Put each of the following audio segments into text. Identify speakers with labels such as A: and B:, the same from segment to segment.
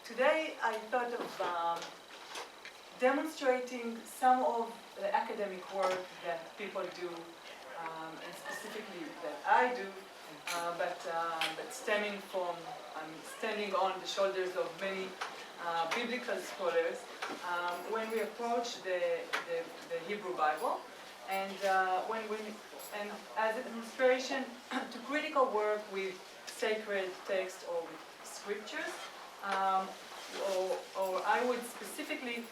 A: today I thought of demonstrating some of the academic work that people do, and specifically that I do, but stemming from, I'm standing on the shoulders of many biblical scholars when we approach the Hebrew Bible, and and as a demonstration to critical work with sacred text or with scriptures, or I would specifically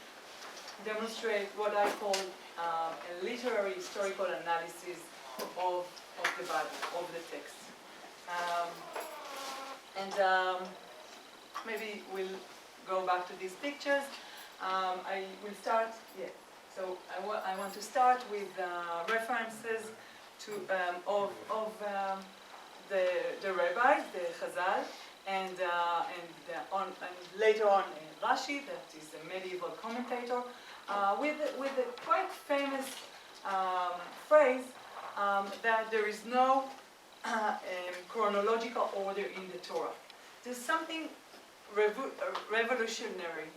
A: demonstrate what I call a literary historical analysis of the Bible, of the text. Maybe we'll go back to these pictures. I will start, so I want to start with references to of the rabbis, the Chazal, and later on Rashi, that is a medieval commentator, with a quite famous phrase that there is no chronological order in the Torah. There's something revolutionary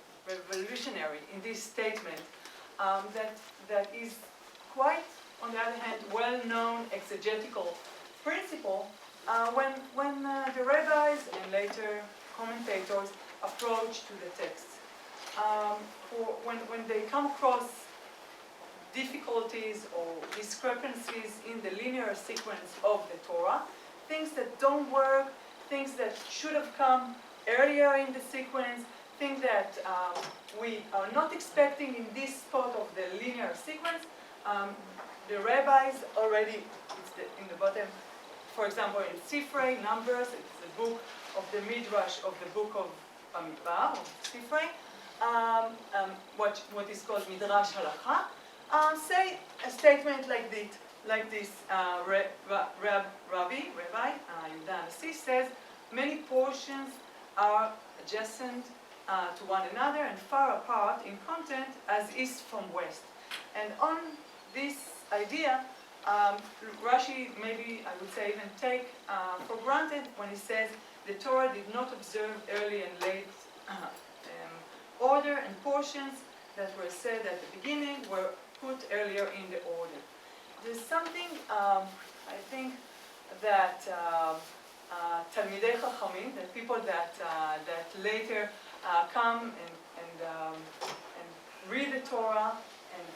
A: in this statement that is quite, on the other hand, well-known exegetical principle when the rabbis and later commentators approach to the text. When they come across difficulties or discrepancies in the linear sequence of the Torah, things that don't work, things that should have come earlier in the sequence, things that we are not expecting in this spot of the linear sequence, the rabbis already, in the bottom, for example, in Sifrei, Numbers, it's the book of the Midrash of the book of Bamidbar, of Sifrei, what is called Midrash Halakha, say a statement like this. Rabbi Yehuda Hanassi says, many portions are adjacent to one another and far apart in content as east from west. And on this idea, Rashi, maybe I would say even take for granted when he says the Torah did not observe early and late order, and portions that were said at the beginning were put earlier in the order. There's something, I think, that Talmidei Chachamim, that people that later come and read the Torah and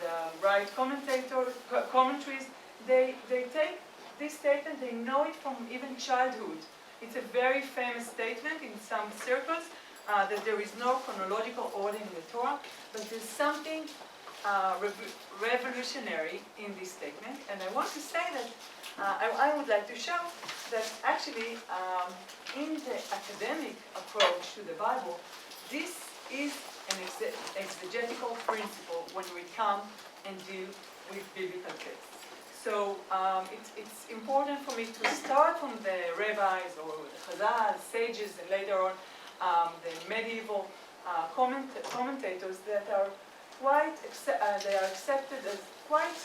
A: write commentaries, they take this statement, they know it from even childhood. It's a very famous statement in some circles, that there is no chronological order in the Torah, but there's something revolutionary in this statement. And I want to say that I would like to show that actually in the academic approach to the Bible, this is an exegetical principle when we come and deal with biblical texts. So it's important for me to start from the rabbis or the Chazal, sages, and later on the medieval commentators that are quite they are accepted as quite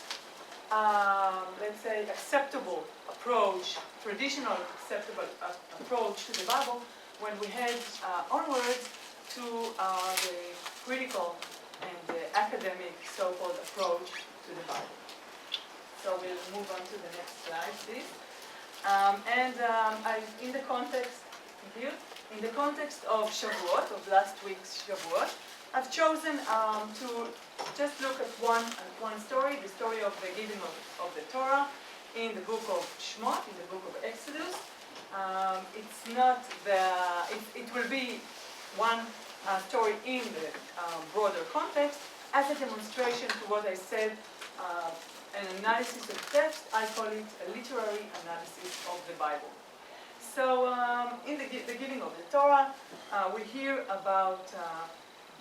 A: let's say acceptable approach, traditional acceptable approach to the Bible when we head onwards to the critical and the academic so-called approach to the Bible. So we'll move on to the next slide, please. In the context, thank you. In the context of Shavuot, of last week's Shavuot, I've chosen to just look at one story, the story of the giving of the Torah in the book of Shmot, in the book of Exodus. It's not it will be one story in the broader context as a demonstration to what I said, an analysis of text. I call it a literary analysis of the Bible. So in the giving of the Torah, we hear about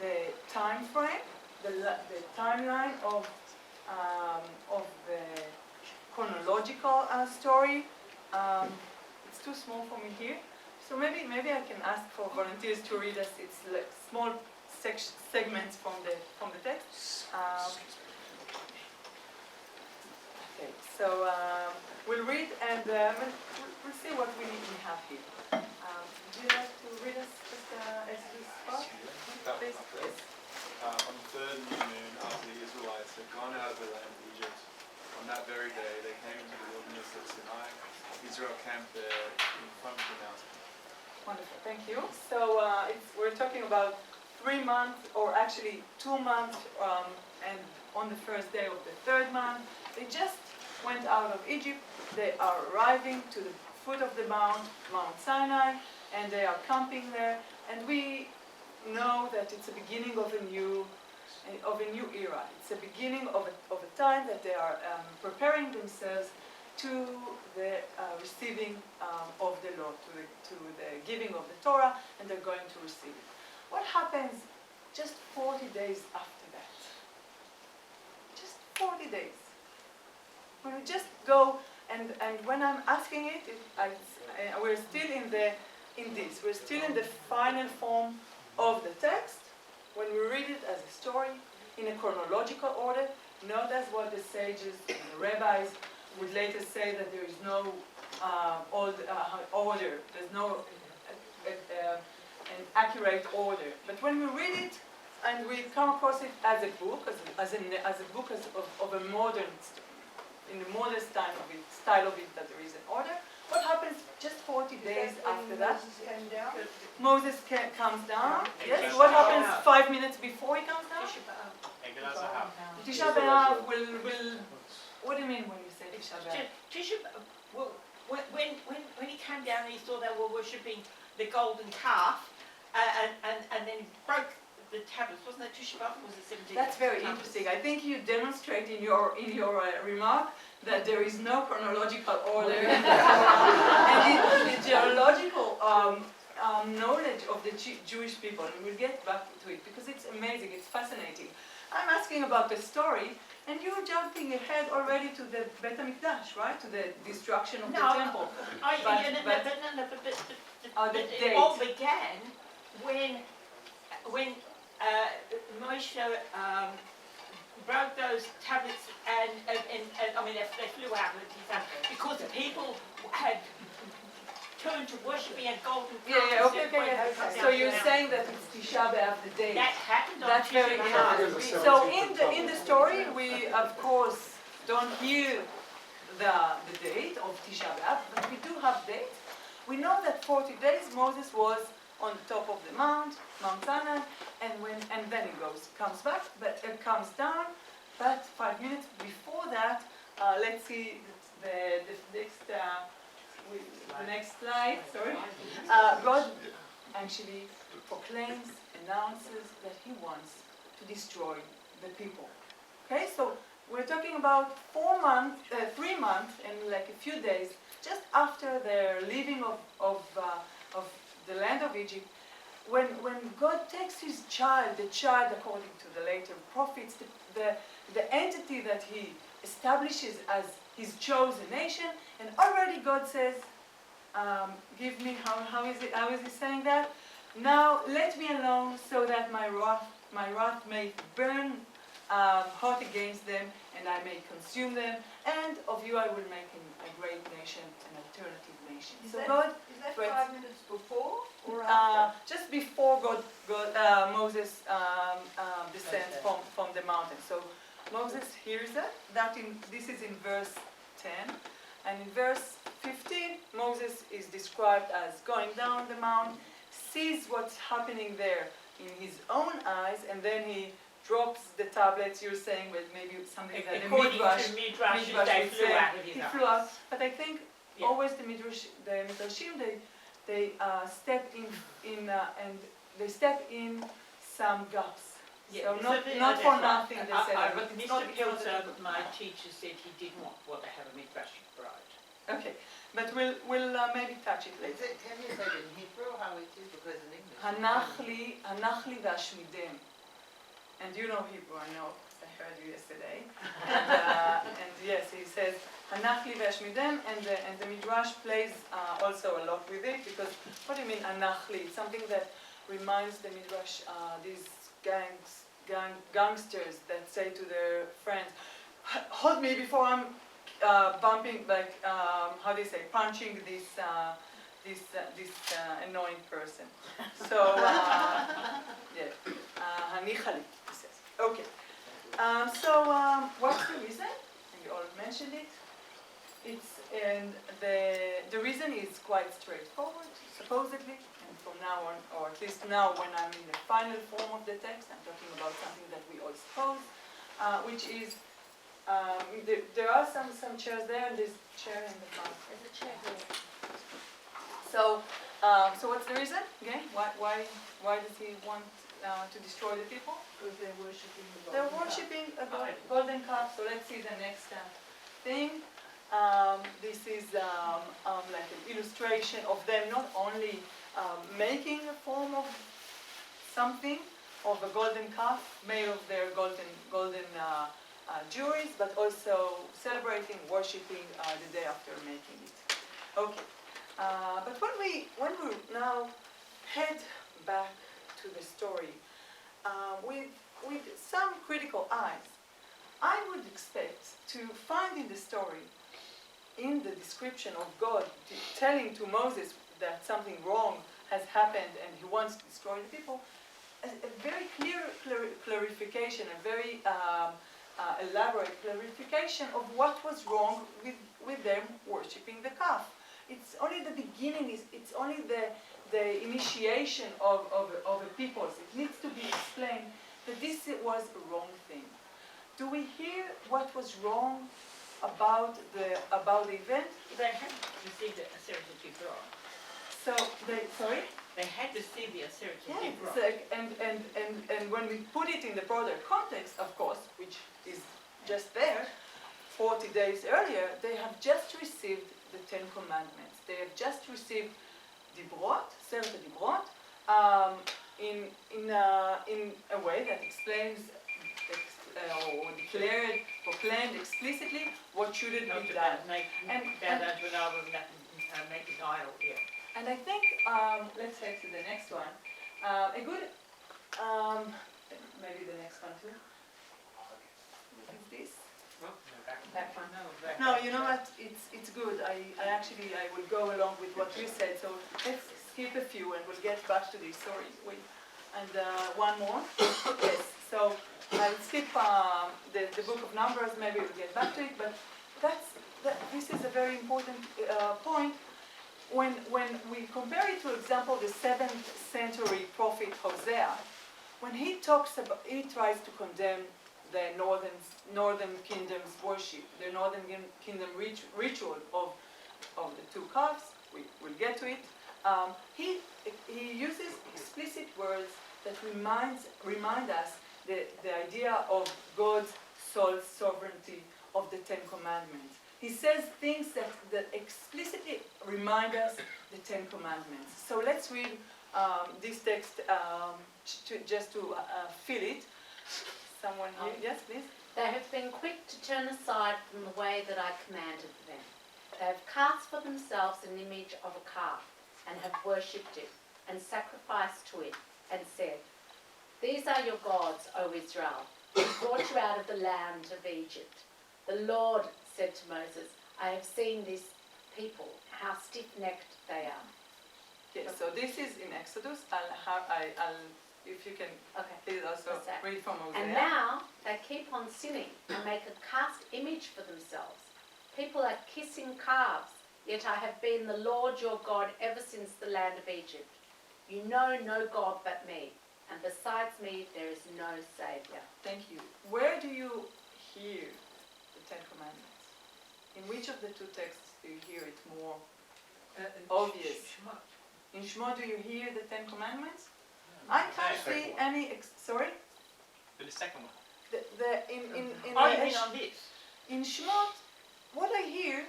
A: the time frame, the timeline of the chronological story. It's too small for me here, so maybe I can ask for volunteers to read us. It's like small segments from the text. Okay, so we'll read and we'll see what we have here. Would you like to read us just Exodus 4?
B: Israel camp in front of the mountain.
A: Wonderful, thank you. So we're talking about 3 months, or actually 2 months, and on the first day of the 3rd month, they just went out of Egypt. They are arriving to the foot of the Mount Sinai, and they are camping there. And we know that it's the beginning of a new era. It's the beginning of a time that they are preparing themselves to the receiving of the law, to the giving of the Torah, and they're going to receive it. What happens just 40 days after that? Just 40 days. When we just go, and when I'm asking it, we're still we're still in the final form of the text. When we read it as a story, in a chronological order, not as what the sages and the rabbis would later say that there is no order, there's no an accurate order. But when we read it and we come across it as a book, as a book of a modern, in the modern style of it, that there is an order. What happens just 40 days after that? Moses comes down. Yes. What happens 5 minutes before he comes down? Tisha B'Av will. What do you mean when you say Tisha B'Av?
C: Tisha B'Av. Well, when he came down, he saw they were worshipping the golden calf, and then he broke the tablets. Wasn't that Tisha B'Av? Was it 17?
A: That's very interesting. I think you demonstrate in your remark that there is no chronological order, and the geological knowledge of the Jewish people. And we'll get back to it because it's amazing. It's fascinating. I'm asking about the story, and you're jumping ahead already to the Bet HaMikdash, right? To the destruction of the temple.
C: It all began when Moshe broke those tablets, and I mean they flew out because the people had turned to worshiping a golden calf.
A: Okay. So you're saying that it's Tisha B'Av, the day.
C: That happened on
A: That's very
C: Tisha B'Av.
A: So in the story, we of course don't hear the date of Tisha B'Av, but we do have dates. We know that 40 days Moses was on top of the Mount Sinai, and then he comes down. But 5 minutes before that, let's see the next slide. Sorry, God actually proclaims, announces that He wants to destroy the people. Okay, so we're talking about 3 months, and like a few days just after their leaving of the land of Egypt, when God takes His child, the child according to the later prophets, the entity that He establishes as His chosen nation, and already God says, give me, how is He saying that? Now let me alone so that my wrath may burn hot against them, and I may consume them, and of you I will make a great nation, an alternative nation.
D: Is
A: So
D: that
A: God
D: 5 minutes before or after?
A: just before Moses descends from the mountain. So Moses hears that. This is in verse 10. And in verse 15, Moses is described as going down the mount, sees what's happening there in his own eyes, and then he drops the tablets. You're saying, well, maybe something that the Midrash
C: they flew out with his
A: flew out. But I think always the Midrashim, they step in and they step in some gaps.
C: Yeah,
A: so not for nothing they said that.
C: But Mr. Pilzer, my teacher, said he didn't want to have a midrash bride.
A: Okay, but we'll maybe touch it later.
D: Can you say it in Hebrew how it is, because in English?
A: Hanachli v'ashmidem. And you know Hebrew, I know, I heard you yesterday. And yes, he says Hanachli v'ashmidem, and the Midrash plays also a lot with it, because what do you mean Hanachli? It's something that reminds the Midrash these gangsters that say to their friends, hold me before I'm bumping, like, how do you say, punching this annoying person. So, yeah, hanichali, he says. Okay. So, what's the reason? And you all mentioned it. and the reason is quite straightforward, supposedly, and from now on, or at least now when I'm in the final form of the text, I'm talking about something that we all suppose, which is, there are some chairs there, and there's a chair in the front.
C: There's a chair here.
A: So what's the reason? Again, why does he want to destroy the people?
D: Because they're worshipping the
A: They're
D: golden calf.
A: worshipping a golden calf. So let's see the next thing. This is like an illustration of them not only making a form of something, of a golden calf made of their golden jewelries, but also celebrating, worshipping the day after making it. Okay, but when we now head back to the story with some critical eyes, I would expect to find in the story, in the description of God telling to Moses that something wrong has happened and he wants to destroy the people, a very clear clarification, a very elaborate clarification of what was wrong with them worshipping the calf. It's only the beginning, it's only the initiation of a people. It needs to be explained that this was a wrong thing. Do we hear what was wrong about the event?
C: They had to see the Aseret Gibraltar.
A: So sorry?
C: They had to see the Aseret
A: Yeah,
C: Gibraltar.
A: and when we put it in the broader context, of course, which is just there, 40 days earlier, they have just received the Ten Commandments. They have just received Dibrot, Aseret Dibrot, in a way that explains or declared, proclaimed explicitly what shouldn't be done.
C: Bow down to an idol and make an idol, yeah.
A: And I think, let's head to the next one. A good, maybe the next one too. Is this? That one. No, you know what? It's good. I will go along with what you said. So let's skip a few and we'll get back to this. Sorry, wait. And one more. Yes. So I'll skip the book of Numbers. Maybe we'll get back to it. But this is a very important point. When we compare it to, example, the 7th century prophet Hosea, when he tries to condemn the northern kingdom's worship, the northern kingdom ritual of the two calves, we'll get to it. He uses explicit words that remind us the idea of God's sole sovereignty of the Ten Commandments. He says things that explicitly remind us the Ten Commandments. So let's read this text just to fill it. Someone here? Yes, please.
E: They have been quick to turn aside from the way that I commanded them. They have cast for themselves an image of a calf, and have worshipped it, and sacrificed to it, and said, "These are your gods, O Israel, who brought you out of the land of Egypt." The Lord said to Moses, "I have seen these people, how stiff-necked they are."
A: Yes, so this is in Exodus. If you can please also read from Hosea.
E: And now they keep on sinning and make a cast image for themselves. People are kissing calves, yet I have been the Lord your God ever since the land of Egypt. You know no God but me, and besides me there is no Saviour.
A: Thank you. Where do you hear the Ten Commandments? In which of the two texts do you hear it more obvious? In Shemot, do you hear the Ten Commandments? I can't see any. Sorry.
B: But the second one.
C: On this.
A: In Shemot, what I hear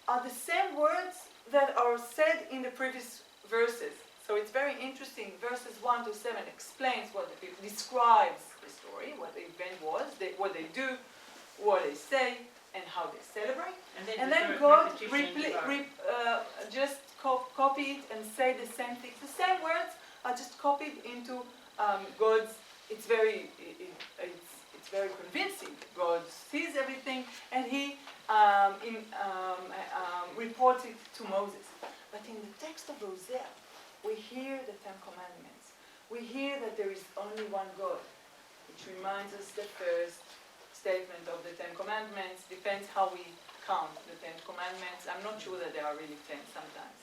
A: are the same words that are said in the previous verses. So it's very interesting. Verses 1 to 7 explains describes the story, what the event was, what they do, what they say, and how they celebrate. And then God just copy it and say the same things. The same words are just copied into God's. It's very convincing. God sees everything, and He reports it to Moses. But in the text of Hosea, we hear the Ten Commandments. We hear that there is only one God, which reminds us the first statement of the Ten Commandments. Depends how we count the 10 commandments. I'm not sure that there are really 10 sometimes.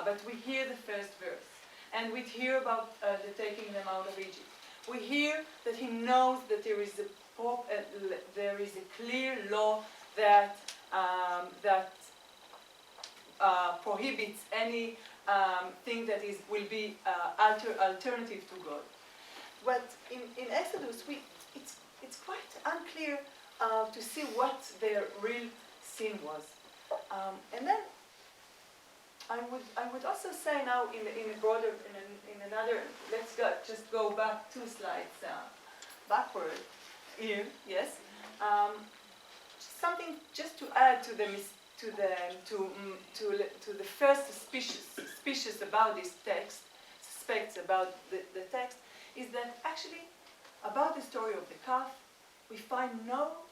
A: But we hear the first verse. And we hear about the taking them out of Egypt. We hear that he knows that there is a clear law that prohibits any thing that will be alternative to God. But in Exodus, it's quite unclear to see what their real sin was. And then I would also say now in another, just go back 2 slides backward here, yes. Something just to add to the first suspicious about this text, suspects about the text, is that actually about the story of the calf, we find no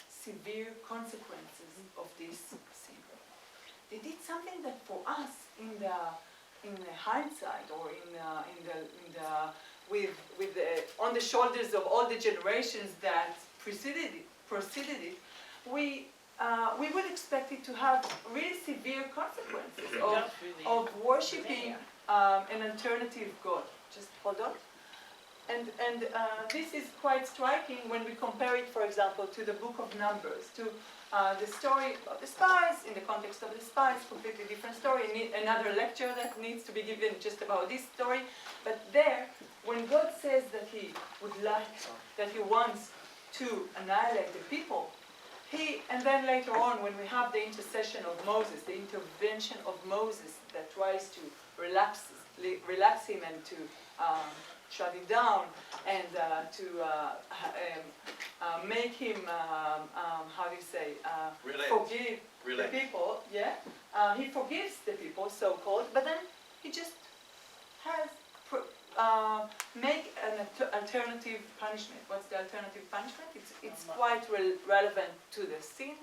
A: severe consequences of this sin. They did something that for us in the hindsight or on the shoulders of all the generations that preceded it, we would expect it to have really severe consequences of worshipping an alternative God. Just hold on. And this is quite striking when we compare it, for example, to the book of Numbers, to the story of the spies, in the context of the spies, completely different story, another lecture that needs to be given just about this story. But there, when God says that he wants to annihilate the people, and then later on, when we have the intercession of Moses, the intervention of Moses that tries to relax him and to shut him down and to make him, forgive the people. Yeah, he forgives the people, so-called, but then he just has make an alternative punishment. What's the alternative punishment? It's quite relevant to the sin,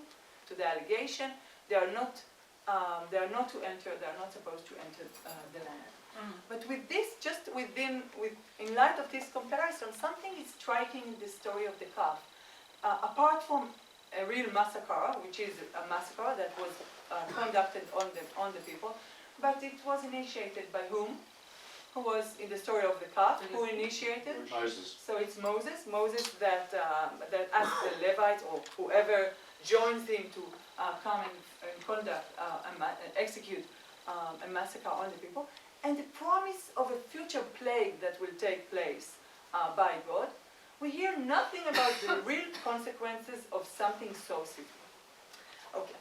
A: to the allegation. They are not to enter. They are not supposed to enter the land. But with this, in light of this comparison, something is striking in the story of the calf. Apart from a real massacre, which is a massacre that was conducted on the people, but it was initiated by whom? Who was in the story of the calf? Who initiated?
F: Moses.
A: So it's Moses. Moses that asked the Levites or whoever joins him to come and execute a massacre on the people. And the promise of a future plague that will take place by God, we hear nothing about the real consequences of something so severe. Okay,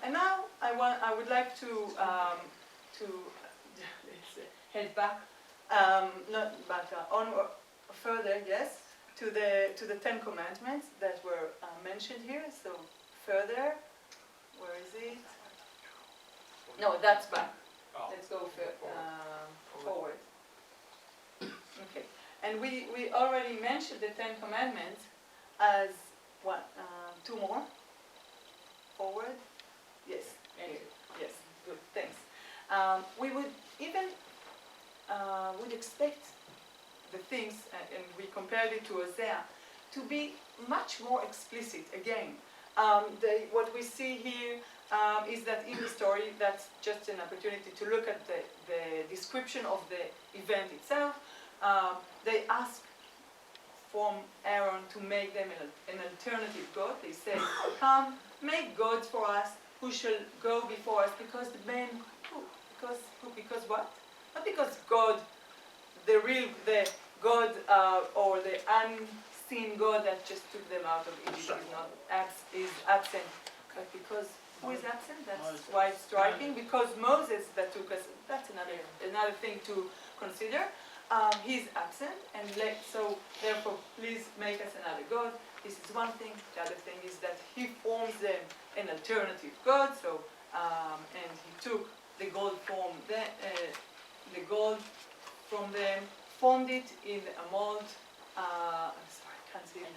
A: and now I would like to head back, on further, yes, to the 10 Commandments that were mentioned here. So further, where is it? No, that's back. Let's go forward. Okay, and we already mentioned the 10 Commandments as what? 2 more. Forward. Yes. Yes. Good. Thanks. We would even would expect the things, and we compared it to Hosea, to be much more explicit again. What we see here is that in the story, that's just an opportunity to look at the description of the event itself. They ask from Aaron to make them an alternative God. They say, come, make gods for us who shall go before us, because the men, because what? Not because God, the God or the unseen God that just took them out of Egypt is absent, but because who is absent? That's quite striking. Because Moses that took us, that's another thing to consider. He's absent, and so therefore, please make us another God. This is one thing. The other thing is that he forms them an alternative God. So, and he took the gold from them, formed it in a mold. Sorry, I can't see it.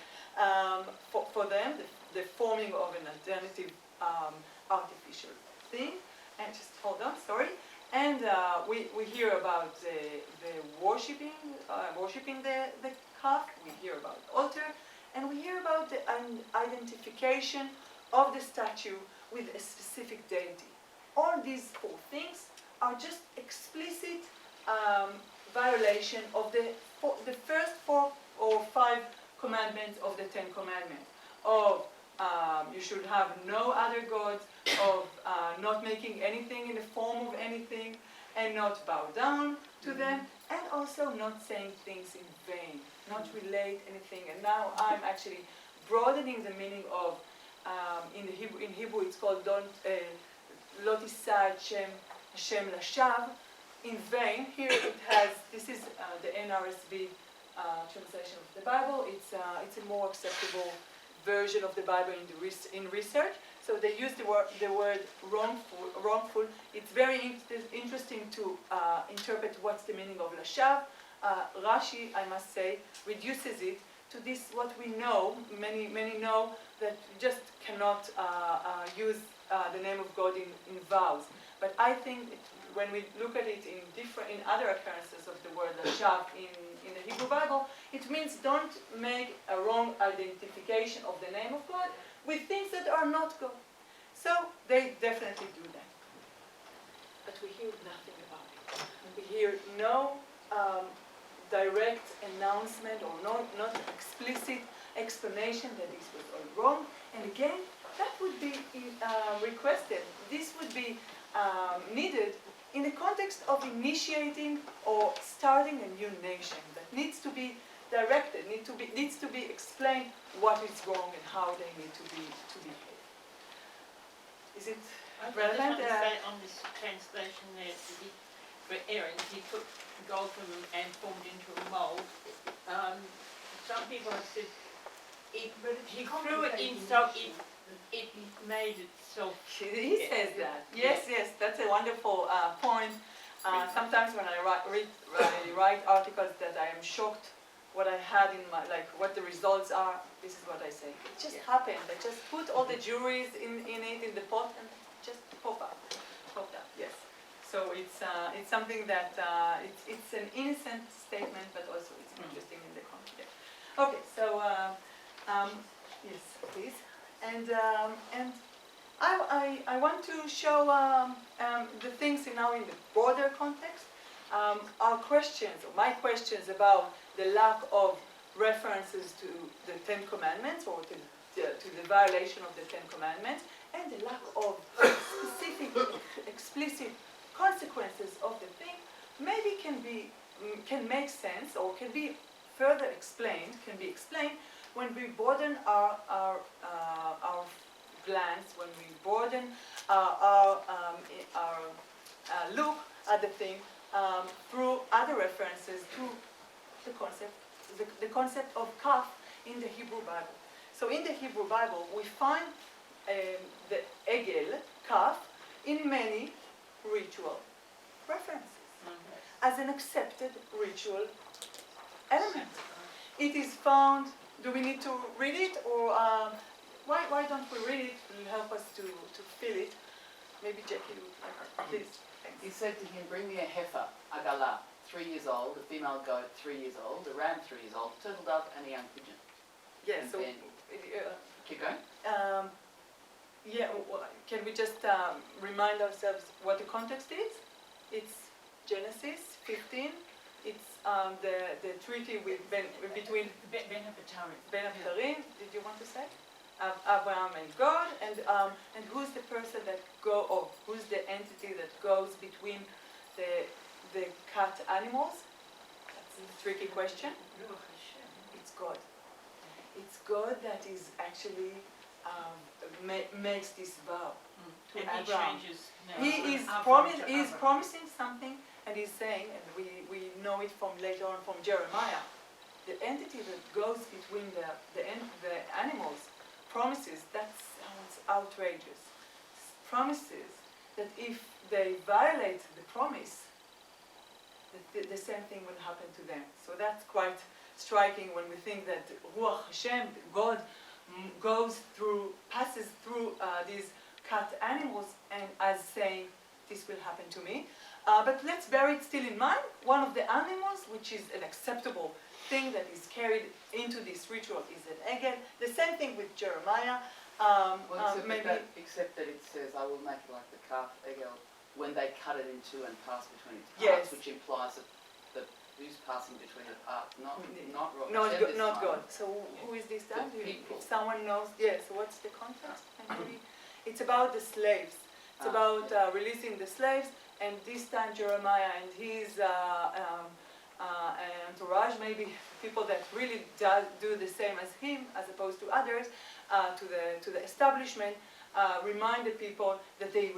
A: For them, the forming of an alternative artificial thing. And just hold on, sorry. And we hear about the worshipping the calf. We hear about the altar, and we hear about the identification of the statue with a specific deity. All these four things are just explicit violation of the first 4 or 5 commandments of the 10 Commandments. Of you should have no other gods, of not making anything in the form of anything, and not bow down to them, and also not saying things in vain, not relate anything. And now I'm actually broadening the meaning of, in Hebrew it's called Lo tisa Hashem lashav, in vain. Here it has, this is the NRSV translation of the Bible. It's a more acceptable version of the Bible in research. So they use the word wrongful. It's very interesting to interpret what's the meaning of lashav. Rashi, I must say, reduces it to this, what we know, many know, that you just cannot use the name of God in vows. But I think when we look at it in other occurrences of the word lashav in the Hebrew Bible, it means don't make a wrong identification of the name of God with things that are not God. So they definitely do that. But we hear nothing about it. We hear no direct announcement or not explicit explanation that this was all wrong. And again, that would be requested. This would be needed in the context of initiating or starting a new nation that needs to be directed, needs to be explained what is wrong and how they need to behave. Is it relevant?
C: I just want to say on this translation there, for Aaron, he took gold from him and formed into a mold. Some people have said he threw it in so it made itself.
A: He says that. Yes, that's a wonderful point. Sometimes when I write articles that I am shocked what I had in my, like what the results are, this is what I say. It just happened. I just put all the juries in the pot and just popped up. Yes. So it's something that it's an innocent statement, but also it's interesting in the context. Okay, so yes, please. And I want to show the things now in the broader context. Our questions, or my questions about the lack of references to the 10 Commandments or to the violation of the 10 Commandments, and the lack of specific, explicit consequences of the thing, maybe can make sense or can be further explained, when we broaden our glance, when we broaden our look at the thing through other references to the concept of kaf in the Hebrew Bible. So in the Hebrew Bible, we find the egel, kaf, in many ritual references as an accepted ritual element. It is found. Do we need to read it, or why don't we read it? It will help us to feel it. Maybe Jackie would like, please. Thanks.
F: He said to him, "Bring me a heifer, a galah, 3 years old, a female goat, 3 years old, a ram, 3 years old, a turtle dove, and a young pigeon."
A: Yeah. So.
F: Keep going.
A: Can we just remind ourselves what the context is? It's Genesis 15. It's the treaty between
C: Ben Habatarim.
A: Ben Habatarim. Did you want to say? Abraham and God, and who's the person that who's the entity that goes between the cat animals? That's a tricky question. It's God. It's God that is actually makes this vow to
C: And
A: Abraham.
C: he changes.
A: He is promising something, and he's saying, and we know it from later on from Jeremiah, the entity that goes between the animals promises, that sounds outrageous, promises that if they violate the promise, the same thing will happen to them. So that's quite striking when we think that Ruach Hashem, God, passes through these cat animals and as saying, this will happen to me. But let's bear it still in mind. One of the animals, which is an acceptable thing that is carried into this ritual, is an egel. The same thing with Jeremiah. Maybe
F: except that it says, I will make it like the calf egel when they cut it in two and pass between its parts,
A: Yes.
F: which implies that who's passing between the parts, not Rosh
A: not
F: Hashem this
A: not
F: time.
A: God. So who is this done?
F: The people.
A: If someone knows, yes. So what's the context? And maybe it's about the slaves. It's
F: Ah,
A: about
F: yeah.
A: releasing the slaves, and this time Jeremiah and his entourage, maybe people that really do the same as him, as opposed to others, to the establishment, remind the people that they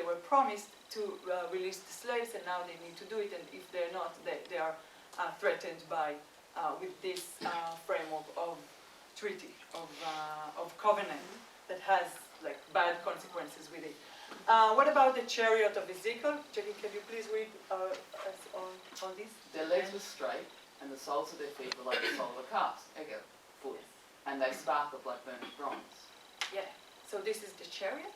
A: were promised to release the slaves, and now they need to do it. And if they're not, they are threatened by with this frame of treaty of covenant that has like bad consequences with it. What about the Chariot of Ezekiel? Jackie, can you please read us on this?
F: Their legs were straight, and the soles of their feet were like the sole of a calf's egel, foot, and they sparkled like burnished bronze.
A: Yeah. So this is the chariot.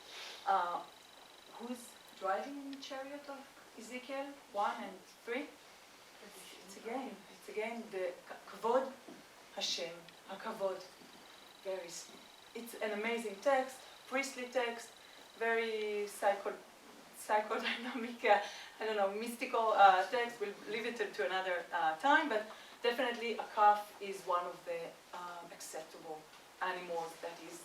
A: Who's driving in the Chariot of Ezekiel 1 and 3? It's again the Kavod Hashem, HaKavod. It's an amazing text, priestly text, very psychodynamic, mystical text. We'll leave it to another time, but definitely a calf is one of the acceptable animals that is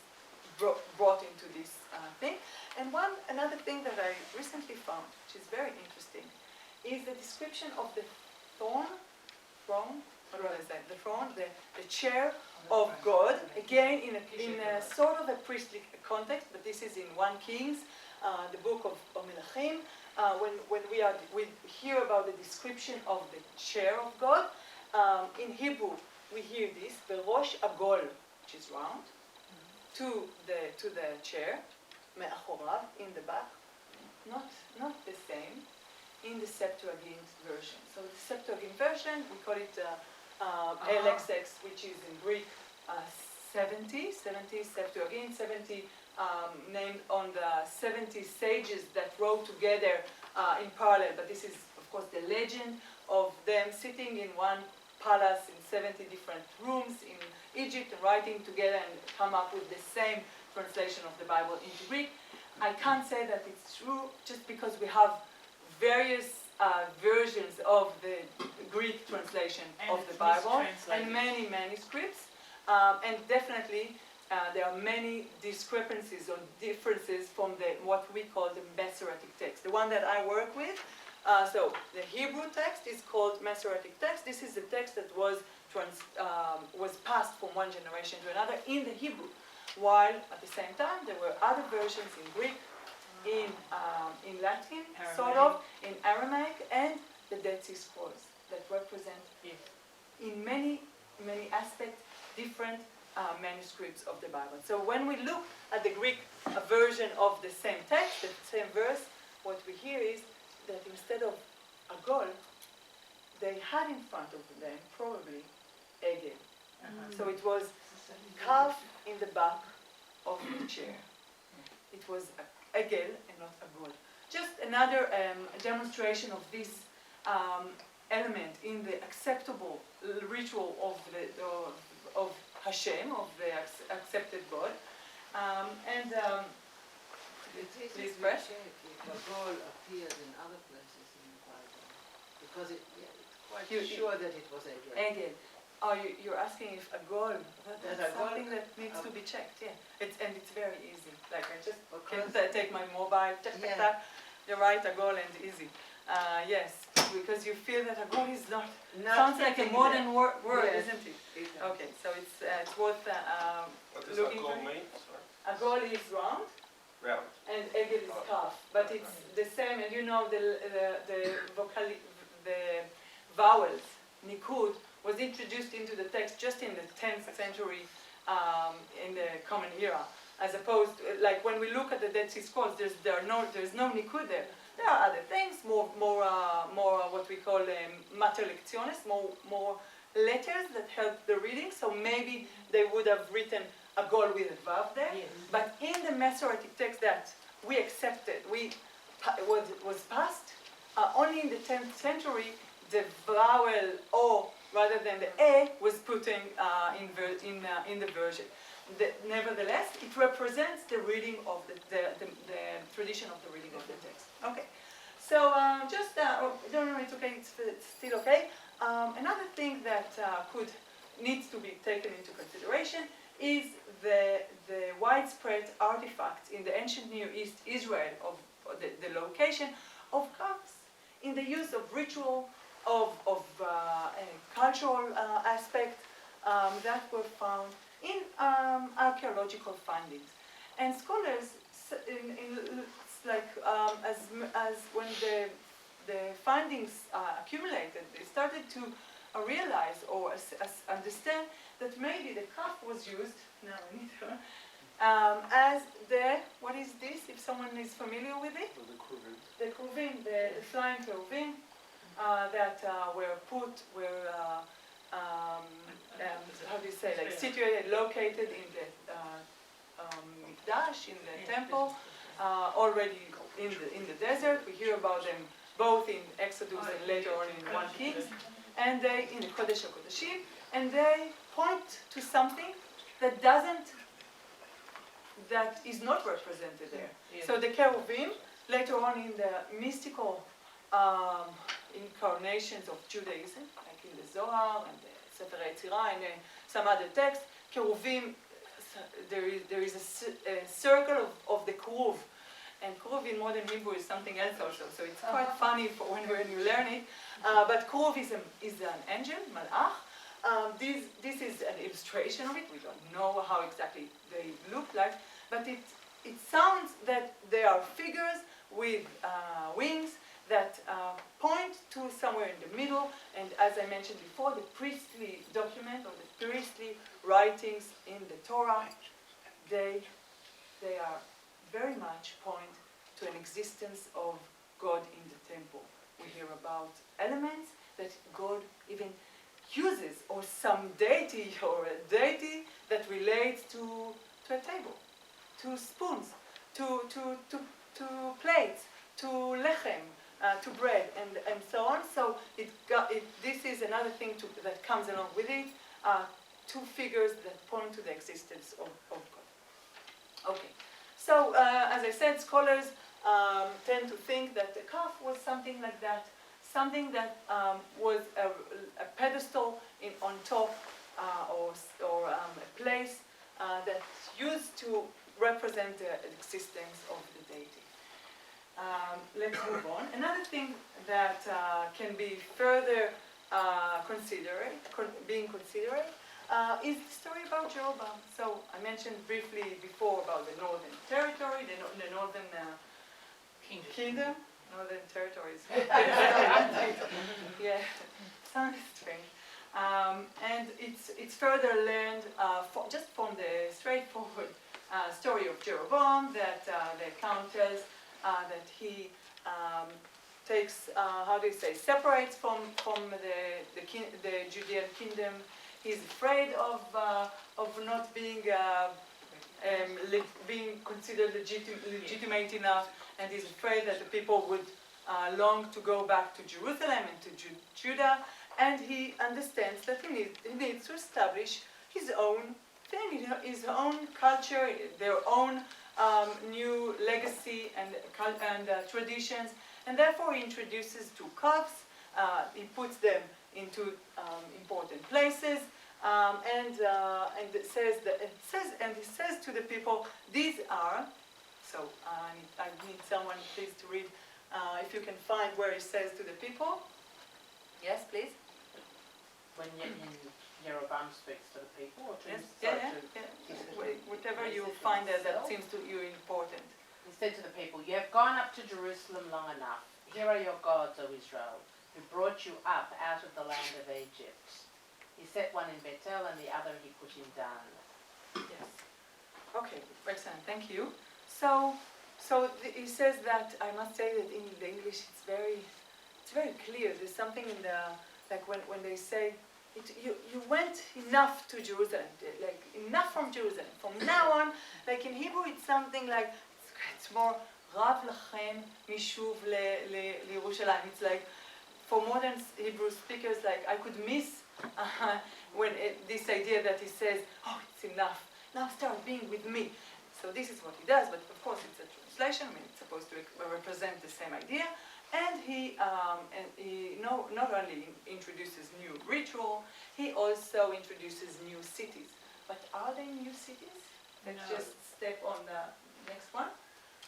A: brought into this thing. And another thing that I recently found, which is very interesting, is the description of the throne, the chair of God, again in a sort of a priestly context, but this is in 1 Kings, the book of Melachim. When we hear about the description of the chair of God, in Hebrew we hear this, the Rosh Agol, which is round, to the chair, me'achorav, in the back, not the same in the Septuagint version. So the Septuagint version, we call it LXX, which is in Greek 70 Septuagint, 70 named on the 70 sages that wrote together in parallel. But this is, of course, the legend of them sitting in one palace in 70 different rooms in Egypt and writing together and come up with the same translation of the Bible into Greek. I can't say that it's true just because we have various versions of the Greek translation of the Bible and many manuscripts, and definitely there are many discrepancies or differences from what we call the Masoretic text, the one that I work with. So the Hebrew text is called Masoretic text. This is the text that was passed from one generation to another in the Hebrew, while at the same time there were other versions in Greek, in Latin,
C: Aramaic.
A: sort of, in Aramaic, and the Dead Sea Scrolls that represent, in many aspects, different manuscripts of the Bible. So when we look at the Greek version of the same text, the same verse, what we hear is that instead of a goal, they had in front of them probably egel. So it was calf in the back of the chair. It was egel and not a goal. Just another demonstration of this element in the acceptable ritual of Hashem, of the accepted God. Please press.
D: The goal appears in other places in the Bible because it's quite
A: You-
D: sure that it was egel.
A: Egel. Oh, you're asking if a goal, that's
D: a goal?
A: something that needs to be checked, yeah. And it's very easy. Like I just
D: Because-
A: can take my mobile,
D: Yeah.
A: you write a goal and easy. Yes, because you feel that a goal is not,
D: Not
A: sounds like a
D: fitting
A: modern word,
D: Yes.
A: isn't it?
D: that.
A: Okay, so it's worth
B: What does
A: looking
B: that call
A: for.
B: mean? Sorry.
A: A goal is round
B: Round.
A: and egel is calf, but it's the same, and you know the vowels, nikud, was introduced into the text just in the 10th century in the Common Era, as opposed to, like when we look at the Dead Sea Scrolls, there's no nikud there. There are other things, more what we call mater lectiones, more letters that help the reading. So maybe they would have written a goal with a vav there.
C: Yes.
A: But in the Masoretic text that we accepted, was passed only in the 10th century. The vowel O rather than the A was put in the version. nevertheless, it represents the reading of the tradition of the reading of the text. Okay, so don't know, it's okay, it's still okay. Another thing that needs to be taken into consideration is the widespread artifacts in the ancient Near East Israel of the location of calves, in the use of ritual, of cultural aspect that were found in archaeological findings. And scholars, as when the findings accumulated, they started to realize or understand that maybe the calf was used, now I need to, as what is this, if someone is familiar with it? The kruvim, the flying kruvim that how do you say, like situated, located in the Mikdash, in the temple, already in the desert. We hear about them both in Exodus and later on in 1 Kings, and they in the Kodesh HaKodeshim, and they point to something that is not represented there. Yeah. So the cherubim, later on in the mystical incarnations of Judaism, like in the Zohar and the Sefer Yetzirah and some other texts, cherubim, there is a circle of the keruv. And keruv in modern Hebrew is something else also, so it's quite funny when you learn it. But keruv is an angel, malach. This is an illustration of it. We don't know how exactly they look like, but it sounds that they are figures with wings that point to somewhere in the middle. And as I mentioned before, the priestly document or the priestly writings in the Torah, they are very much point to an existence of God in the temple. We hear about elements that God even uses, or some deity or a deity that relates to a table, to spoons, to plates, to lechem, to bread, and so on. So this is another thing that comes along with it, two figures that point to the existence of God. Okay. So, as I said, scholars tend to think that the calf was something like that, something that was a pedestal on top, or a place that's used to represent the existence of the deity. Let's move on. Another thing that can be further being considered is the story about Jeroboam. So I mentioned briefly before about the northern territory, the northern kingdom. Northern territories. Yeah, sounds strange. And it's further learned just from the straightforward story of Jeroboam that the account tells that he takes, separates from the Judean kingdom. He's afraid of not being considered legitimate enough, and he's afraid that the people would long to go back to Jerusalem and to Judah, and he understands that he needs to establish his own thing, his own culture, their own new legacy and traditions, and therefore he introduces two calves. He puts them into important places, and it says to the people, these are. So I need someone please to read, if you can find where it says to the people. Yes, please.
G: When Jeroboam speaks to the people, or to
A: whatever you find that seems to you important.
G: He said to the people, "You have gone up to Jerusalem long enough. Here are your gods, O Israel, who brought you up out of the land of Egypt." He set one in Bethel and the other he put in Dan.
A: Yes. Okay, excellent. Thank you. So he says that, I must say that in the English it's very clear. There's something in the, like when they say, you went enough to Jerusalem, like enough from Jerusalem. From now on, like in Hebrew it's something like, it's more, Rav lachem mishuv liYerushalayim. It's like, for modern Hebrew speakers, like I could miss when this idea that he says, oh, it's enough. now start being with me. So this is what he does, but of course it's a translation. I mean, it's supposed to represent the same idea. And he not only introduces new ritual, he also introduces new cities. But are they new cities? Let's
C: No.
A: just step on the next one.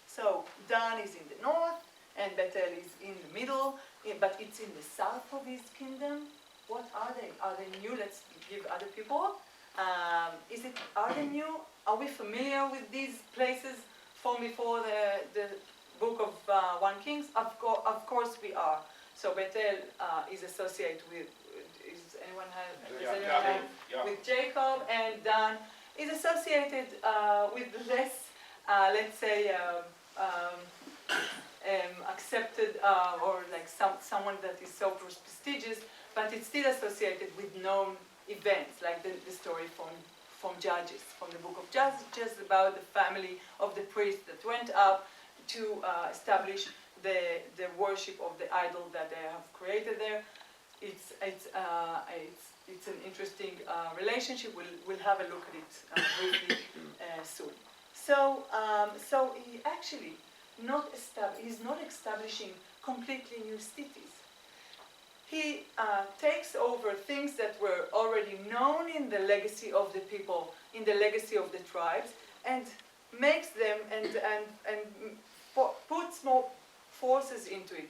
A: So Dan is in the north, and Bethel is in the middle, but it's in the south of his kingdom. What are they? Are they new? Let's give other people. Are they new? Are we familiar with these places from before the book of 1 Kings? Of course we are. So Bethel is associated with, does anyone have with Jacob, and Dan is associated with less, let's say, accepted or like someone that is so prestigious, but it's still associated with known events, like the story from Judges, from the book of Judges, about the family of the priest that went up to establish the worship of the idol that they have created there. It's an interesting relationship. We'll have a look at it briefly soon. So he actually he's not establishing completely new cities. He takes over things that were already known in the legacy of the people, in the legacy of the tribes, and makes them and puts more forces into it.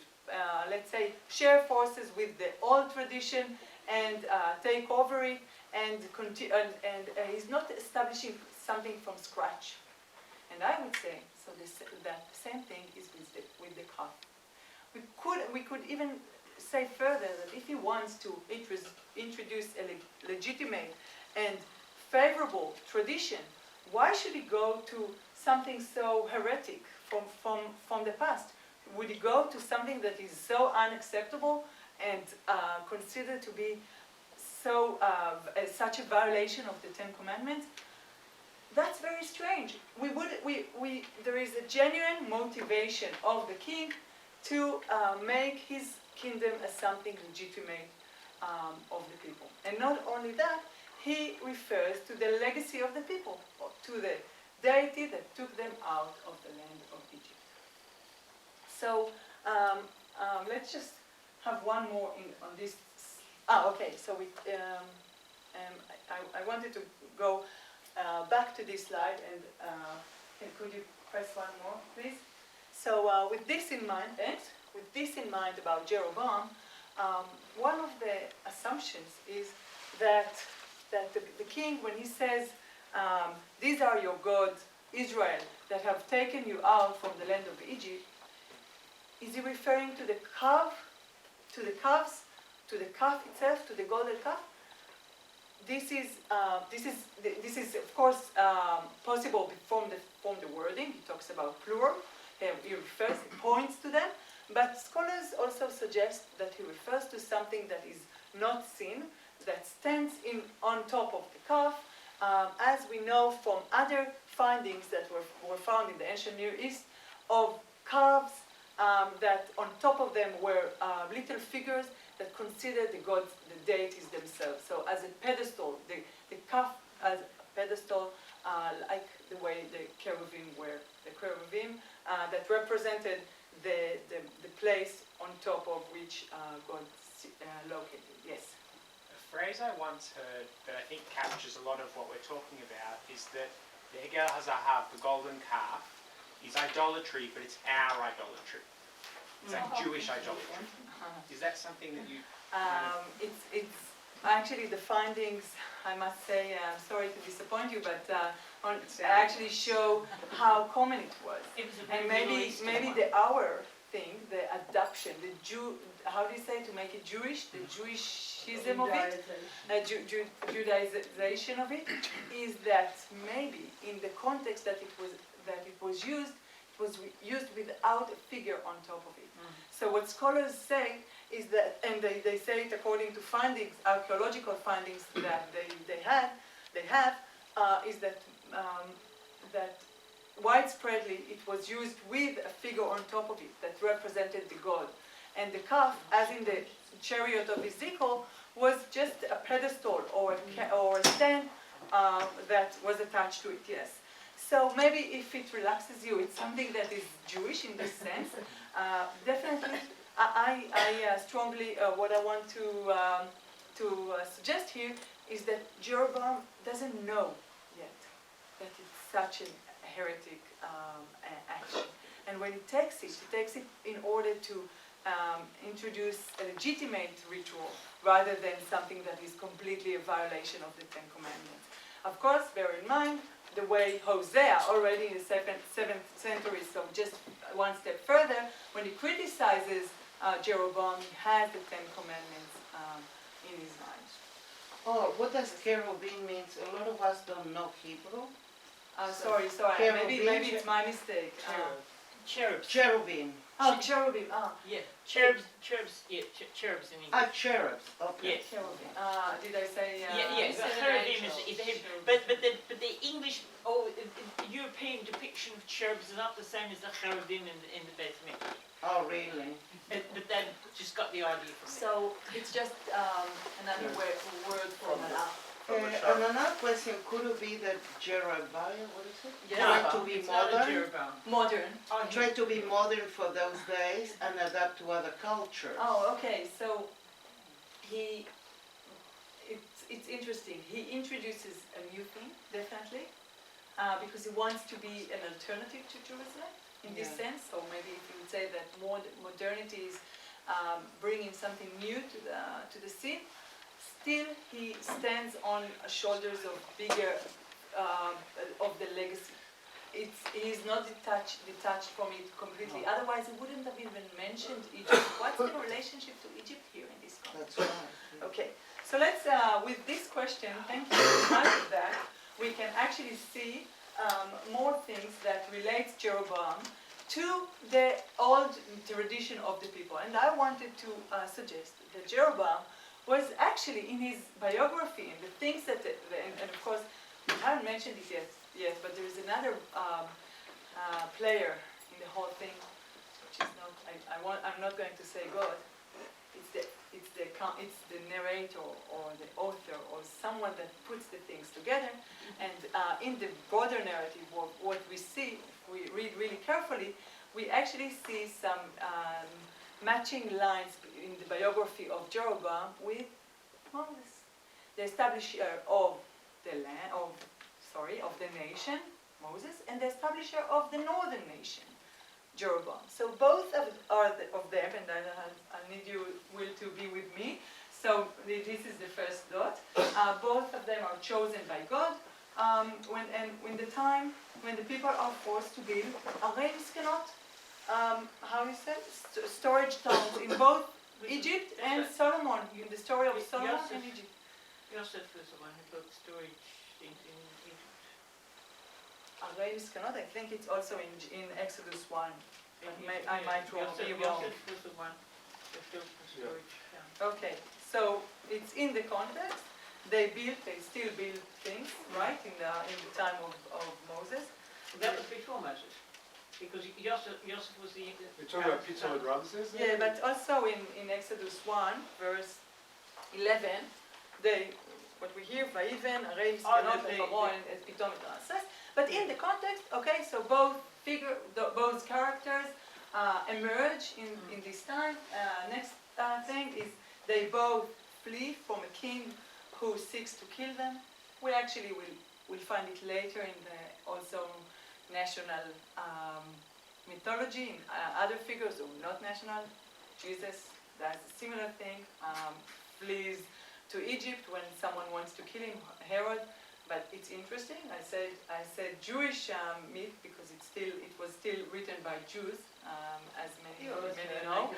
A: Let's say share forces with the old tradition and take over it, and he's not establishing something from scratch. And I would say that the same thing is with the calf. We could even say further that if he wants to introduce a legitimate and favorable tradition, why should he go to something so heretic from the past? Would he go to something that is so unacceptable and considered to be so such a violation of the Ten Commandments? That's very strange. There is a genuine motivation of the king to make his kingdom as something legitimate of the people. And not only that, he refers to the legacy of the people, or to the deity that took them out of the land of Egypt. So let's just have one more on this. Okay. So I wanted to go back to this slide, and could you press one more, please? So with this in mind, about Jeroboam, one of the assumptions is that the king, when he says, "These are your gods, Israel, that have taken you out from the land of Egypt," is he referring to the calf, to the calves, to the calf itself, to the golden calf? This is of course possible from the wording. He talks about plural. He points to them, but scholars also suggest that he refers to something that is not seen, that stands on top of the calf, as we know from other findings that were found in the ancient Near East of calves that on top of them were little figures that considered the gods, the deities themselves. So as a pedestal, the calf as a pedestal, like the way the cherubim were, that represented the place on top of which God located. Yes?
H: A phrase I once heard that I think captures a lot of what we're talking about is that the Egel HaZahav, the golden calf, is idolatry, but it's our idolatry. It's like Jewish idolatry. Is that something that you...
A: It's actually the findings, I must say, I'm sorry to disappoint you, but actually show how common it was. And maybe the our thing, the adoption, how do you say, to make it Jewish, the Jewishism of it, Judaization of it, is that maybe in the context that it was used without a figure on top of it. So what scholars say is that, and they say it according to findings, archaeological findings that they have, is that that widespreadly it was used with a figure on top of it that represented the god, and the calf, as in the Chariot of Ezekiel, was just a pedestal or a stand that was attached to it, yes. So maybe if it relaxes you, it's something that is Jewish in this sense. Definitely, I strongly, what I want to suggest here is that Jeroboam doesn't know yet that it's such a heretic action. And when he takes it in order to introduce a legitimate ritual rather than something that is completely a violation of the Ten Commandments. Of course, bear in mind the way Hosea, already in the 7th century, so just one step further, when he criticizes Jeroboam, he has the Ten Commandments in his mind.
D: Oh, what does cherubim mean? A lot of us don't know Hebrew.
A: Sorry,
D: cherubim.
A: maybe it's my mistake.
C: Cherubs.
D: Cherubim.
A: Oh, cherubim.
C: Yeah, cherubs. Yeah, cherubs in English.
D: Cherubs. Okay.
C: Yeah.
A: Cherubim. Did I say?
C: Yeah. Cherubim is a him. But the English or European depiction of cherubs is not the same as the cherubim in the Beit Mikdash.
D: Oh, really?
C: But they just got the idea from it.
A: So it's just another word for malach.
D: And another question, could it be that Jeremiah, what is it?
A: Yes.
D: Tried to be
C: It's not a
D: modern?
C: Jeroboam.
A: Modern.
D: Tried to be modern for those days and adapt to other cultures.
A: Oh, okay. So it's interesting. He introduces a new thing, definitely, because he wants to be an alternative to Jerusalem in this sense. So maybe if you would say that modernity is bringing something new to the scene. Still, he stands on shoulders of bigger of the legacy. He's not detached from it completely. Otherwise, he wouldn't have even mentioned Egypt. What's the relationship to Egypt here in this context?
D: That's right.
A: Okay, so let's, with this question, thank you. Because of that, we can actually see more things that relate Jeroboam to the old tradition of the people. And I wanted to suggest that Jeroboam was actually in his biography and the things that, and of course, we haven't mentioned it yet, but there is another player in the whole thing, which is not, I'm not going to say God. It's the narrator or the author or someone that puts the things together. And in the broader narrative, what we see, if we read really carefully, we actually see some matching lines in the biography of Jeroboam with Moses, the establisher of the land, of the nation, Moses, and the establisher of the northern nation, Jeroboam. So both of them, and I need you will to be with me. So this is the first dot. Both of them are chosen by God. When the people are forced to build cannot. How you said, storage towns in both Egypt and Solomon, in the story of Solomon and Egypt.
C: Joseph was the one who built storage things in Egypt.
A: Cannot. I think it's also in Exodus 1. I might be wrong.
C: Joseph was the one who built the storage. Yeah.
A: Okay, so it's in the context. They still build things, right, in the time of Moses.
C: That was before Moses. Because Joseph was the...
B: You're talking about Peter and Ramses?
A: Yeah, but also in Exodus 1, verse 11, what we hear, Vayiven, Arei Miskenot, Pharaoh, and Pitom et Ramses. But in the context, okay, so both characters emerge in this time. Next thing is they both flee from a king who seeks to kill them. We actually will find it later in the also national mythology, in other figures who are not national. Jesus does a similar thing, flees to Egypt when someone wants to kill him, Herod. But it's interesting. I said Jewish myth because it was still written by Jews, as many know.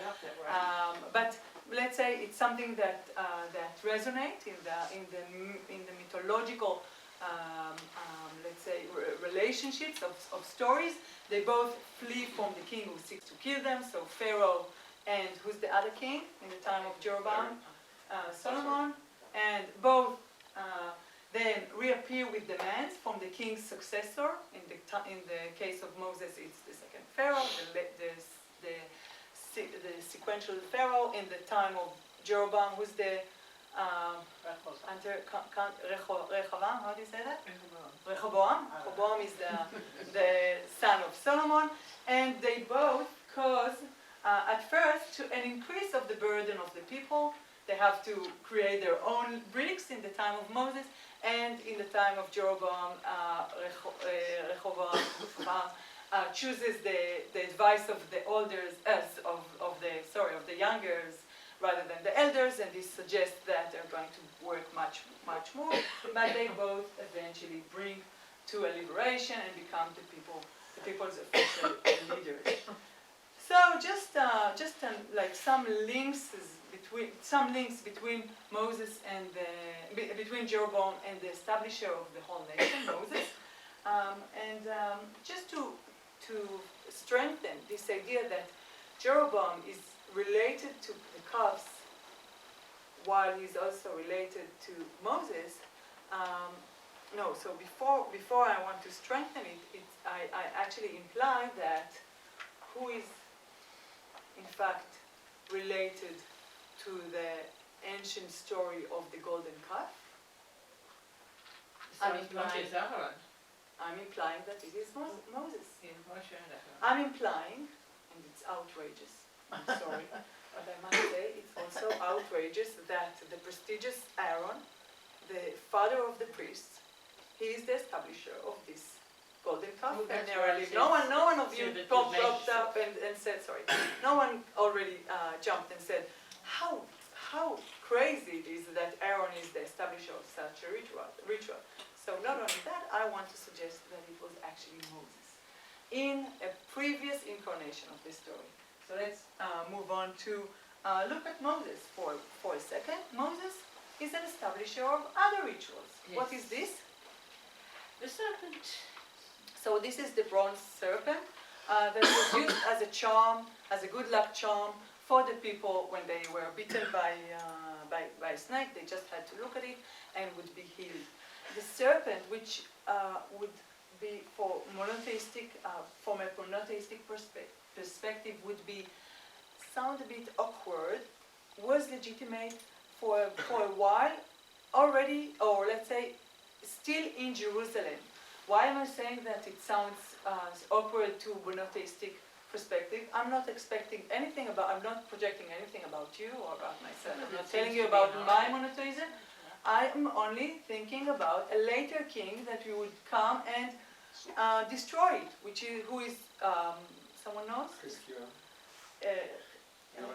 A: But let's say it's something that resonates in the mythological. Let's say relationships of stories. They both flee from the king who seeks to kill them. So Pharaoh and who's the other king in the time of Jeroboam? Solomon. And both then reappear with demands from the king's successor. In the case of Moses, it's the second Pharaoh, the sequential Pharaoh. In the time of Jeroboam, who's the Rehoboam, how do you say that? Rehoboam. Rehoboam is the son of Solomon, and they both cause, at first, an increase of the burden of the people. They have to create their own bricks in the time of Moses, and in the time of Jeroboam, Rehoboam chooses the advice of the elders, of the youngers, rather than the elders, and this suggests that they're going to work much more, but they both eventually bring to a liberation and become the people's official leaders. So just like some links between Moses and between Jeroboam and the establisher of the whole nation, Moses, and just to strengthen this idea that Jeroboam is related to the calves, while he's also related to Moses. So before I want to strengthen it, I actually imply that who is in fact related to the ancient story of the golden calf. I'm implying that it is Moses. I'm implying, and it's outrageous, I'm sorry, but I must say it's also outrageous that the prestigious Aaron, the father of the priests, he is the establisher of this golden calf.
C: Well, that's
A: narrative.
C: right.
A: No one of you
C: So that
A: popped
C: the
A: up and said, sorry, no one already jumped and said, how crazy it is that Aaron is the establisher of such a ritual. So not only that, I want to suggest that it was actually Moses in a previous incarnation of this story. So let's move on to look at Moses for a second. Moses is an establisher of other rituals. Yes. What is this?
C: The serpent.
A: So this is the bronze serpent that was used as a charm, as a good luck charm for the people when they were bitten by a snake. They just had to look at it and would be healed. The serpent, which would be from a monotheistic perspective, would sound a bit awkward, was legitimate for a while already, or let's say still in Jerusalem. Why am I saying that it sounds awkward to monotheistic perspective? I'm not projecting anything about you or about myself. I'm not telling you about my monotheism. I'm only thinking about a later king that we would come and destroy it, who is someone knows? I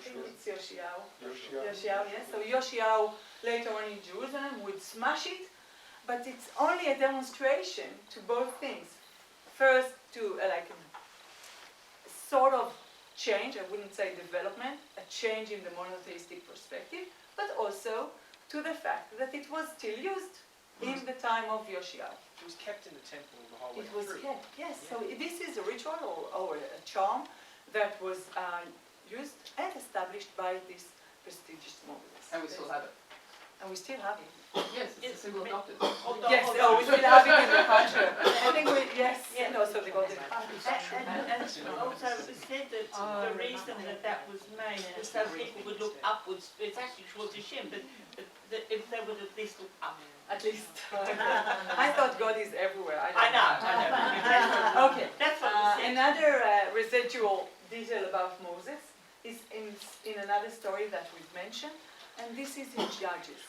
A: think it's Yoshiao, yes. So Yoshiao later on in Jerusalem would smash it, but it's only a demonstration to both things. First, to like a sort of change, I wouldn't say development, a change in the monotheistic perspective, but also to the fact that it was still used in the time of Yoshiao.
H: It was kept in the temple the whole way
A: It was
H: through.
A: kept, yes. Yeah. So this is a ritual or a charm that was used and established by this prestigious Moses.
F: And we still have it.
A: And we still have it.
F: Yes, it's a single adopted.
A: Yes, we still have it in the culture. I think so the golden calf.
C: And also it said that the reason that was made was so people would look upwards. It's actually towards Hashem, but if they would at least look up.
A: At least. I thought God is everywhere.
C: I know.
A: Okay.
C: That's what it said.
A: Another residual detail about Moses is in another story that we've mentioned, and this is in Judges.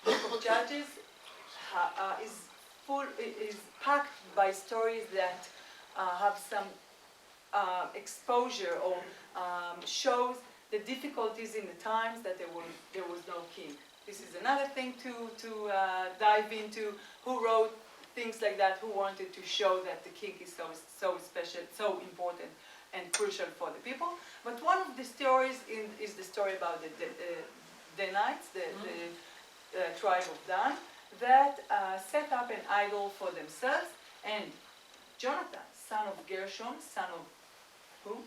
A: The book of Judges is packed by stories that have some exposure or shows the difficulties in the times that there was no king. This is another thing to dive into. Who wrote things like that? Who wanted to show that the king is so special, so important and crucial for the people? But one of the stories is the story about the Danites, the tribe of Dan, that set up an idol for themselves, and Jonathan, son of Gershom, son of who?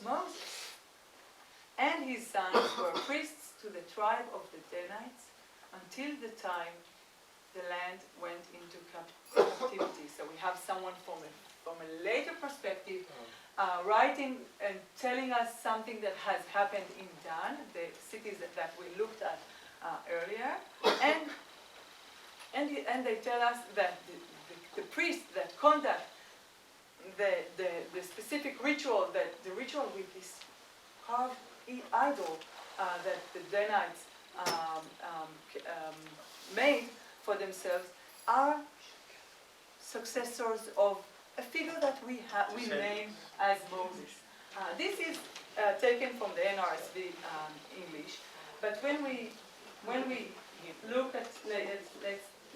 A: Moses. And his sons were priests to the tribe of the Danites until the time the land went into captivity. So we have someone from a later perspective writing and telling us something that has happened in Dan, the cities that we looked at earlier, and they tell us that the priest that conduct the specific ritual, that the ritual with this carved idol that the Danites made for themselves are successors of a figure that we name as Moses. This is taken from the NRSV English, but when we look at, let's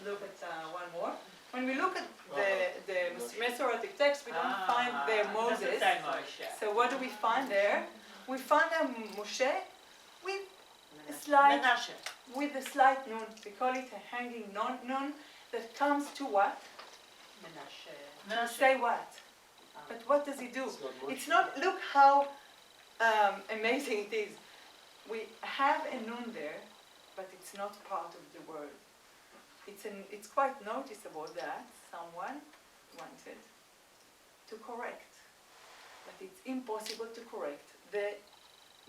A: look at one more. When we look at the Masoretic text, we don't find there Moses. So what do we find there? We find a Moshe with a slight nun. We call it a hanging nun that comes to what? To say what? But what does he do? It's not, look how amazing it is. We have a nun there, but it's not part of the word. It's quite noticeable that someone wanted to correct, but it's impossible to correct the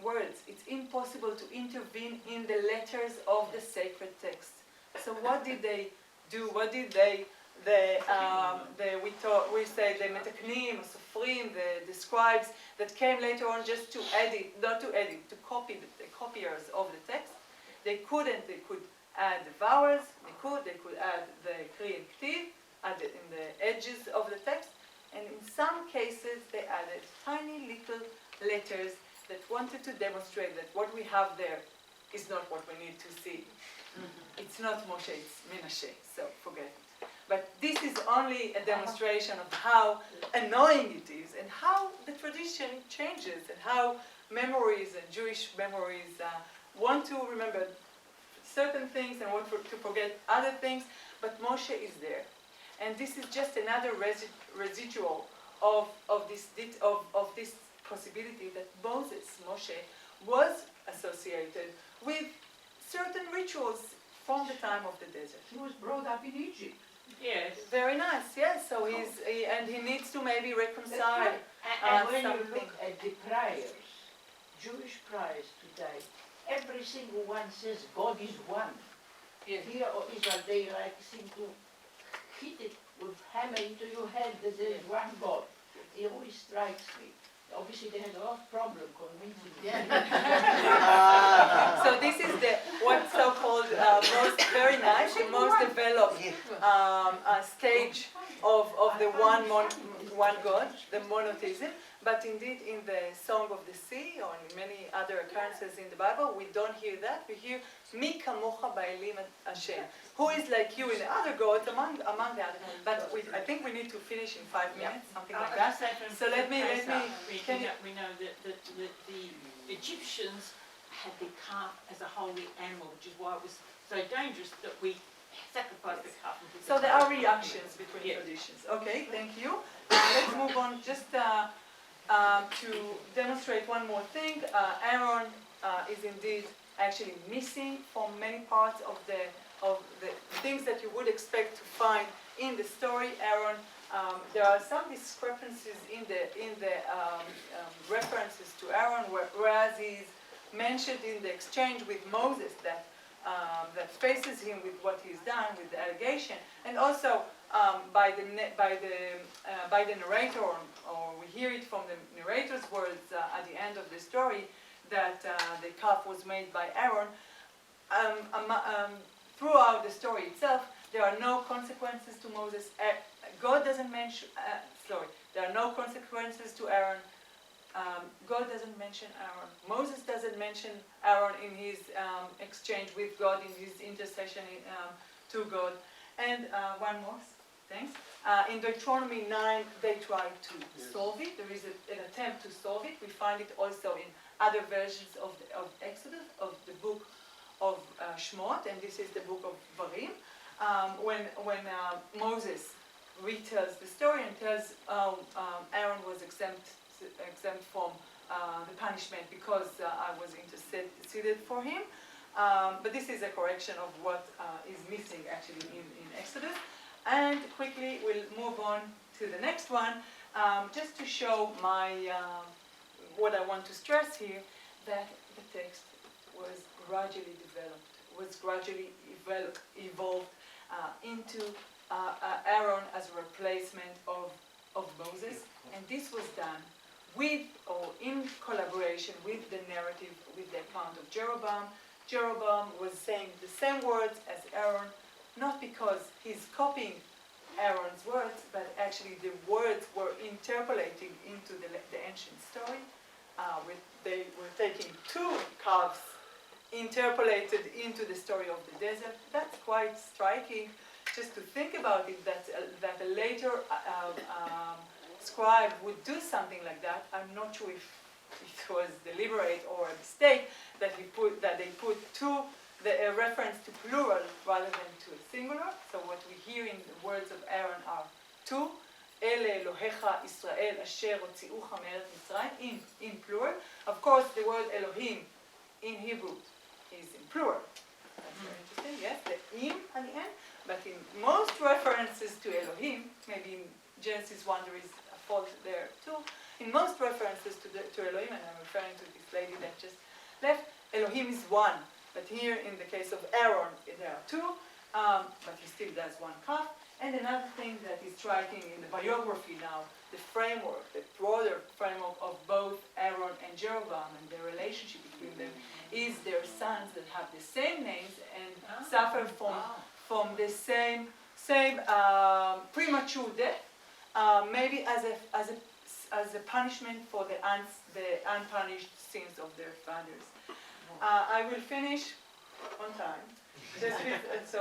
A: words. It's impossible to intervene in the letters of the sacred text. So what did they do? What did we say the metaknim, sofrim, the scribes that came later on just to edit, not to edit, to copy the copiers of the text? They could add the vowels, they could add the kri and ktiv in the edges of the text, and in some cases they added tiny little letters that wanted to demonstrate that what we have there is not what we need to see. It's not Moshe, it's Menashe, so forget it. But this is only a demonstration of how annoying it is and how the tradition changes and how memories and Jewish memories want to remember certain things and want to forget other things, but Moshe is there. And this is just another residual of this possibility that Moshe, was associated with certain rituals from the time of the desert.
I: He was brought up in Egypt.
C: Yes.
A: Very nice, yes. So he needs to maybe reconcile
I: And when
A: something.
I: you look at the prayers, Jewish prayers today, every single one says God is one.
A: Yes.
I: Here or Israel, they seem to hit it with hammer into your head that there is one God. It always strikes me. Obviously, they had a lot of problem convincing me.
A: So this is what's so-called very nice, the most developed stage of the one God, the monotheism. But indeed, in the Song of the Sea or in many other occurrences in the Bible, we don't hear that. We hear Mi kamocha ba'elim Hashem, who is like you in the other gods among the other. But I think we need to finish in 5 minutes, something like that. So let me.
C: We know that the Egyptians had the calf as a holy animal, which is why it was so dangerous that we sacrificed the calf.
A: So there are reactions between traditions. Okay, thank you. Let's move on. Just to demonstrate one more thing, Aaron is indeed actually missing from many parts of the things that you would expect to find in the story. Aaron, there are some discrepancies in the references to Aaron, whereas he's mentioned in the exchange with Moses that faces him with what he's done, with the allegation, and also by the narrator, or we hear it from the narrator's words at the end of the story that the calf was made by Aaron. Throughout the story itself, there are no consequences to Moses. God doesn't mention. There are no consequences to Aaron. God doesn't mention Aaron. Moses doesn't mention Aaron in his exchange with God, in his intercession to God. And one more, thanks. In Deuteronomy 9, they try to solve it. There is an attempt to solve it. We find it also in other versions of Exodus, of the book of Shmot, and this is the book of Varim. When Moses retells the story and tells Aaron was exempt from the punishment because I was interceded for him. But this is a correction of what is missing actually in Exodus. And quickly we'll move on to the next one, just to show what I want to stress here, that the text was gradually developed. was gradually evolved into Aaron as a replacement of Moses, and this was done with or in collaboration with the narrative, with the account of Jeroboam. Jeroboam was saying the same words as Aaron, not because he's copying Aaron's words, but actually the words were interpolating into the ancient story. They were taking two calves, interpolated into the story of the desert. That's quite striking, just to think about it, that a later scribe would do something like that. I'm not sure if it was deliberate or a mistake that they put a reference to plural rather than to a singular. So what we hear in the words of Aaron are two. Ele Elohecha Israel asher hotziucha me'eretz Mitzrayim, in plural. Of course, the word Elohim in Hebrew is in plural. That's very interesting. Yes, the im at the end. But in most references to Elohim, maybe in Genesis 1 there is a fault there too. In most references to Elohim, and I'm referring to this lady that just left, Elohim is one. But here, in the case of Aaron, there are two, but he still does one calf. And another thing that is striking in the biography now, the framework, the broader framework of both Aaron and Jeroboam and the relationship between them, is their sons that have the same names and suffer from the same premature death, maybe as a punishment for the unpunished sins of their fathers. I will finish on time, just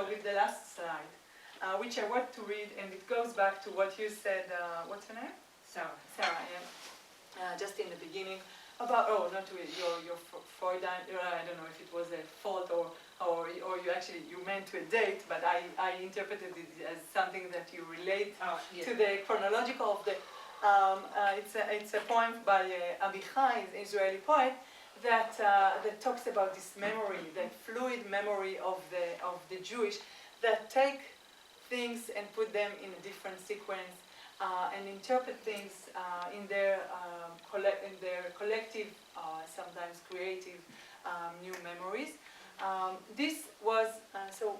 A: with the last slide, which I want to read, and it goes back to what you said. What's her name?
C: Sarah.
A: Sarah, yeah. Just in the beginning about not to your Freudian. I don't know if it was a fault or you meant to a date, but I interpreted it as something that you relate to the chronological of the. It's a poem by Abichai, an Israeli poet, that talks about this memory, that fluid memory of the Jewish, that take things and put them in a different sequence and interpret things in their collective, sometimes creative, new memories. This was so.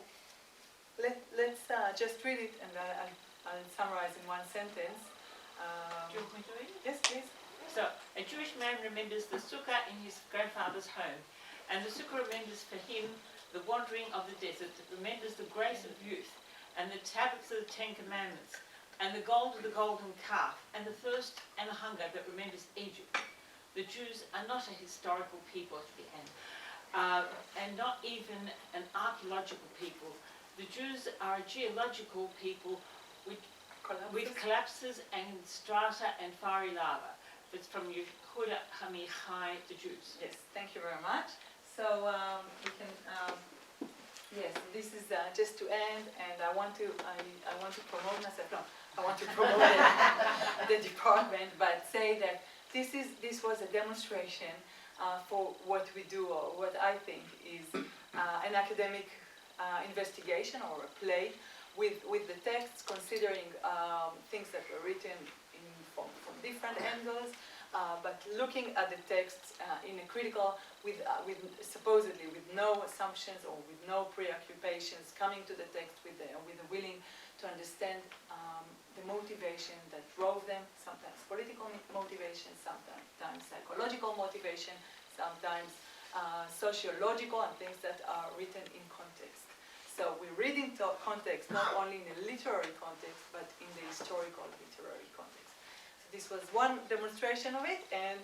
A: Let's just read it, and I'll summarize in one sentence.
C: Do you want me to read it?
A: Yes, please.
C: So, a Jewish man remembers the sukkah in his grandfather's home, and the sukkah remembers for him the wandering of the desert, remembers the grace of youth, and the tablets of the Ten Commandments, and the gold of the golden calf, and the thirst and the hunger that remembers Egypt. The Jews are not a historical people at the end, and not even an archaeological people. The Jews are a geological people with collapses and strata and fiery lava. It's from Yehuda Hamichai, the Jews.
A: Yes, thank you very much. So we can. Yes, this is just to end, and I want to promote myself. No, I want to promote the department, but say that this was a demonstration for what we do, or what I think is an academic investigation or a play with the texts, considering things that were written from different angles, but looking at the texts in a critical, supposedly with no assumptions or with no preoccupations, coming to the text with a willing to understand the motivation that drove them, sometimes political motivation, sometimes psychological motivation, sometimes sociological, and things that are written in context. So we read in context, not only in a literary context, but in the historical literary context. So this was one demonstration of it, and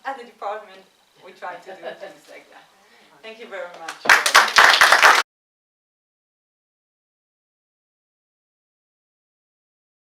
A: at the department, we try to do things like that. Thank you very much.